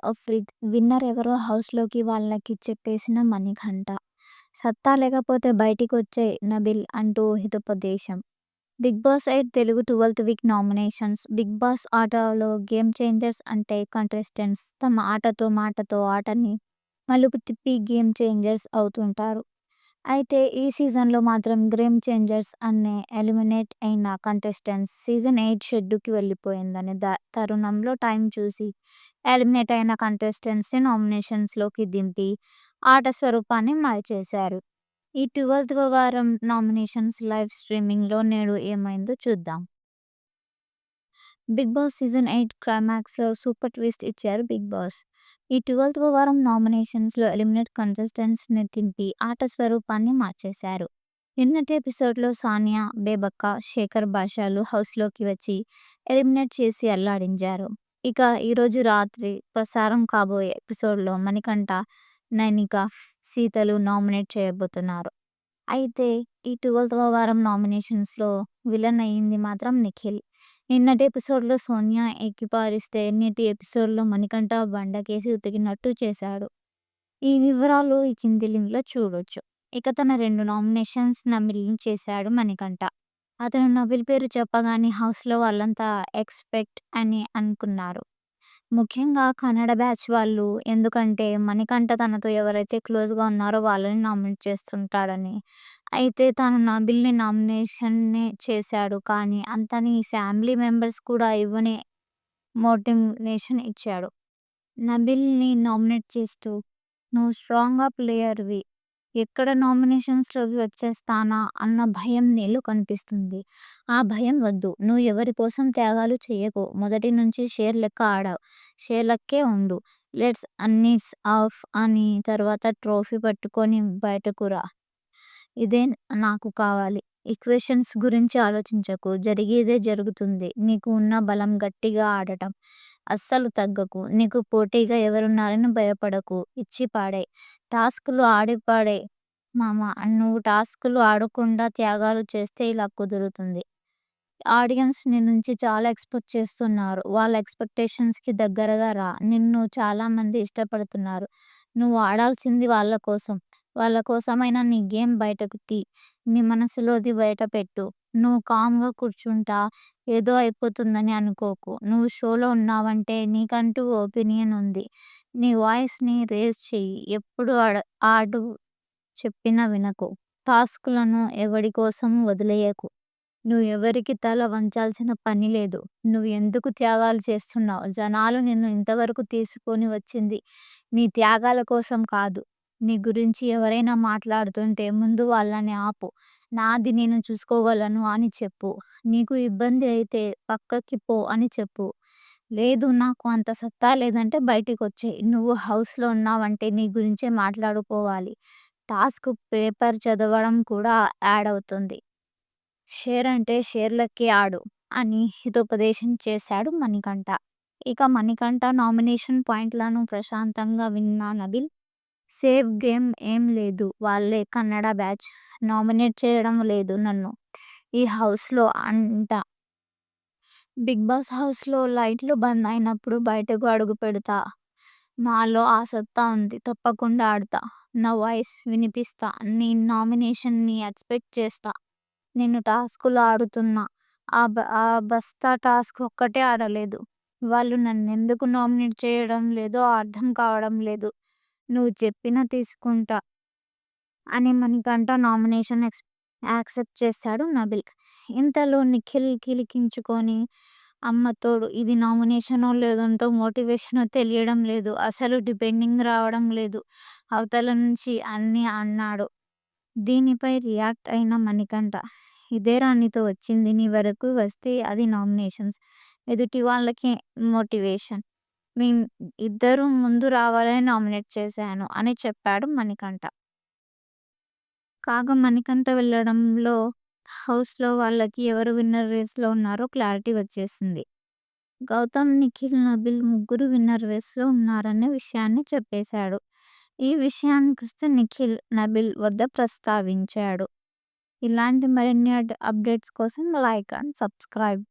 Of winner ఎవరో హౌస్‌లోకి వాళ్ళకి చెప్పేసిన మణికంఠ. సత్తా లేకపోతే బయటికొచ్చేయ్ నబిల్ అంటూ హితోపదేశం. 'బిగ్ బాస్ 8' తెలుగు 12థ్ వీక్ నామినేషన్స్. 'బిగ్ బాస్' ఆటలో గేమ్ చేంజర్స్ అంటే కంటెస్టెంట్స్ తమ మాటతో ఆటని మలుపు తిప్పి గేమ్ చేంజర్స్ అవుతుంటారు. అయితే ఈ సీజన్‌లో మాత్రం గేమ్ చేంజర్స్ అనే ఎలిమినేట్ అయిన కంటెస్టెంట్స్ సీజన్ 8 షెడ్యూల్‌కి వెళ్ళిపోయిందని తరుణంలో టైం చూసి ఎలిమినేట్ అయిన కంటెస్టెంట్స్‌ని నామినేషన్స్‌లోకి దింపి ఆట స్వరూపాన్ని మార్చేశారు. ఈ 12వ వారం నామినేషన్స్ లైవ్ స్ట్రీమింగ్‌లో నేడు ఏమైందో చూద్దాం. 'బిగ్ బాస్' సీజన్ 8 క్లైమాక్స్‌లో సూపర్ ట్విస్ట్ ఇచ్చారు 'బిగ్ బాస్'. ఈ 12వ వారం నామినేషన్స్‌లో ఎలిమినేట్ కంటెస్టెంట్స్‌ని దింపి ఆట స్వరూపాన్ని మార్చేశారు. నిన్నటి ఎపిసోడ్‌లో సానియా, బేబక్క, శేఖర్ భాషలు హౌస్‌లోకి వచ్చి ఎలిమినేట్ చేసి అల్లాడించారు. ఇక ఈరోజు రాత్రి ప్రసారం కాబోయే ఎపిసోడ్‌లో మణికంఠ, నైనిక, సీతలు నామినేట్ చేయబోతున్నారు. అయితే ఈ 12వ వారం నామినేషన్స్‌లో విలన్ అయింది మాత్రం నిఖిల్. నిన్నటి ఎపిసోడ్‌లో సోనియా ఏకిపారిస్తే నేటి ఎపిసోడ్‌లో మణికంఠ బండకేసి ఉతికినట్టు చేశాడు. ఈ వివరాలు ఈ కింది లింక్‌లో చూడొచ్చు. ఇక తన 2 నామినేషన్స్ నబిల్‌ని చేశాడు మణికంఠ. అతను నబిల్ పేరు చెప్పగానే హౌస్‌లో వాళ్ళంతా ఎక్స్‌పెక్ట్ అని అనుకున్నారు. ముఖ్యంగా కన్నడ బ్యాచ్ వాళ్ళు. ఎందుకంటే మణికంఠ తనతో ఎవరైతే క్లోజ్‌గా ఉన్నారో వాళ్ళని నామినేట్ చేస్తుంటాడని. అయితే తను నబిల్‌ని నామినేషనే చేశాడు. కానీ అతని ఫ్యామిలీ మెంబర్స్ కూడా ఇవ్వని మోటివేషన్ ఇచ్చాడు. నబిల్‌ని నామినేట్ చేస్తూ "నువ్వు స్ట్రాంగ్‌గా ప్లేయర్‌వి. ఎక్కడ నామినేషన్స్‌లోకి వచ్చేస్తానా అన్న భయం నీలో కనిపిస్తుంది. ఆ భయం వద్దు. నువ్వు ఎవరి కోసం త్యాగాలు చెయ్యకు. మొదటి నుంచి షేర్ లెక్క ఆడావు. షేర్ లెక్కే ఉండు. లెట్స్ అన్నీస్ ఆఫ్ అని తర్వాత ట్రోఫీ పట్టుకొని బయటకు రా. ఇదే నాకు కావాలి. ఈక్వేషన్స్ గురించి ఆలోచించకు. జరిగేదే జరుగుతుంది. నీకు ఉన్న బలం గట్టిగా ఆడటం. అస్సలు తగ్గకు. నీకు పోటీగా ఎవరున్నారని భయపడకు. ఇచ్చి పాడేయ్. టాస్కులు ఆడి పాడేయ్ మామ. నువ్వు టాస్కులు ఆడకుండా త్యాగాలు చేస్తే ఇలా కుదురుతుంది. ఆడియన్స్ నీ నుంచి చాలా ఎక్స్‌పెక్ట్ చేస్తున్నారు. వాళ్ళ ఎక్స్‌పెక్టేషన్స్‌కి దగ్గరగా రా. నిన్ను చాలామంది ఇష్టపడుతున్నారు. నువ్వు ఆడాల్సింది వాళ్ళ కోసం. వాళ్ళ కోసమైనా నీ గేమ్ బయటకు తీ. నీ మనసులోది బయట పెట్టు. నువ్వు కామ్‌గా కూర్చుంటా ఏదో అయిపోతుందని అనుకోకు. నువ్వు షోలో ఉన్నావంటే నీకంటూ ఒపీనియన్ ఉంది. నీ వాయిస్‌ని రేజ్ చెయ్యి. ఎప్పుడు ఆడు చెప్పినా వినకు. టాస్కులను ఎవడి కోసమూ వదిలేయకు. నువ్వు ఎవరికీ తల వంచాల్సిన పని లేదు. నువ్వు ఎందుకు త్యాగాలు చేస్తున్నావు? జనాలు నిన్ను ఇంతవరకు తీసుకొని వచ్చింది నీ త్యాగాల కోసం కాదు. నీ గురించి ఎవరైనా మాట్లాడుతుంటే ముందు వాళ్ళని ఆపు. నాది నేను చూసుకోగలను అని చెప్పు. నీకు ఇబ్బంది అయితే పక్కకి పో అని చెప్పు. లేదు నాకు అంత సత్తా లేదంటే బయటికొచ్చేయ్. నువ్వు హౌస్‌లో ఉన్నావంటే నీ గురించే మాట్లాడుకోవాలి. టాస్క్ పేపర్ చదవడం కూడా యాడ్ అవుతుంది. షేర్ అంటే షేర్లకే ఆడు అని హితోపదేశం చేశాడు మణికంఠ. ఇక మణికంఠ నామినేషన్ పాయింట్లను ప్రశాంతంగా విన్న నబిల్ సేఫ్ గేమ్ ఏం లేదు. వాళ్ళే కన్నడ బ్యాచ్ నామినేట్ చేయడం లేదు నన్ను ఈ హౌస్‌లో అంట. బిగ్ బాస్ హౌస్‌లో లైట్లు బంద్ అయినప్పుడు బయటకు అడుగు పెడతా. నాలో ఆ సత్తా ఉంది. తప్పకుండా ఆడతా. నా వాయిస్ వినిపిస్తా. నీ నామినేషన్‌ని ఎక్స్‌పెక్ట్ చేస్తా. నేను టాస్కులు ఆడుతున్నా. ఆ బస్తా టాస్క్ ఒక్కటే ఆడలేదు. వాళ్ళు నన్నెందుకు నామినేట్ చేయడం లేదో అర్థం కావడం లేదు. నువ్వు చెప్పినా తీసుకుంటా అని మణికంఠ నామినేషన్ యాక్సెప్ట్ చేశాడు నబిల్. ఇంతలో నిఖిల్ కిలికించుకొని అమ్మ తోడు ఇది నామినేషనో లేదంటో మోటివేషనో తెలియడం లేదు. అసలు డిపెండింగ్ రావడం లేదు అవతల నుంచి అని అన్నాడు. దీనిపై రియాక్ట్ అయిన మణికంఠ ఇదేరా నీతో వచ్చింది. నీ వరకు వస్తే అది నామినేషన్స్. ఎదుటి వాళ్ళకి మోటివేషన్. మీ ఇద్దరు ముందు రావాలని నామినేట్ చేశాను అని చెప్పాడు మణికంఠ. కాగా మణికంఠ వెళ్ళడంలో హౌస్‌లో వాళ్ళకి ఎవరు విన్నర్ రేస్‌లో ఉన్నారో క్లారిటీ వచ్చేసింది. గౌతమ్, నిఖిల్, నబిల్ ముగ్గురు విన్నర్ రేస్‌లో ఉన్నారనే విషయాన్ని చెప్పేశాడు. ఈ విషయానికొస్తే నిఖిల్, నబిల్ వద్ద ప్రస్తావించాడు. ఇలాంటి మరిన్ని అప్డేట్స్ కోసం లైక్ అండ్ సబ్స్క్రైబ్.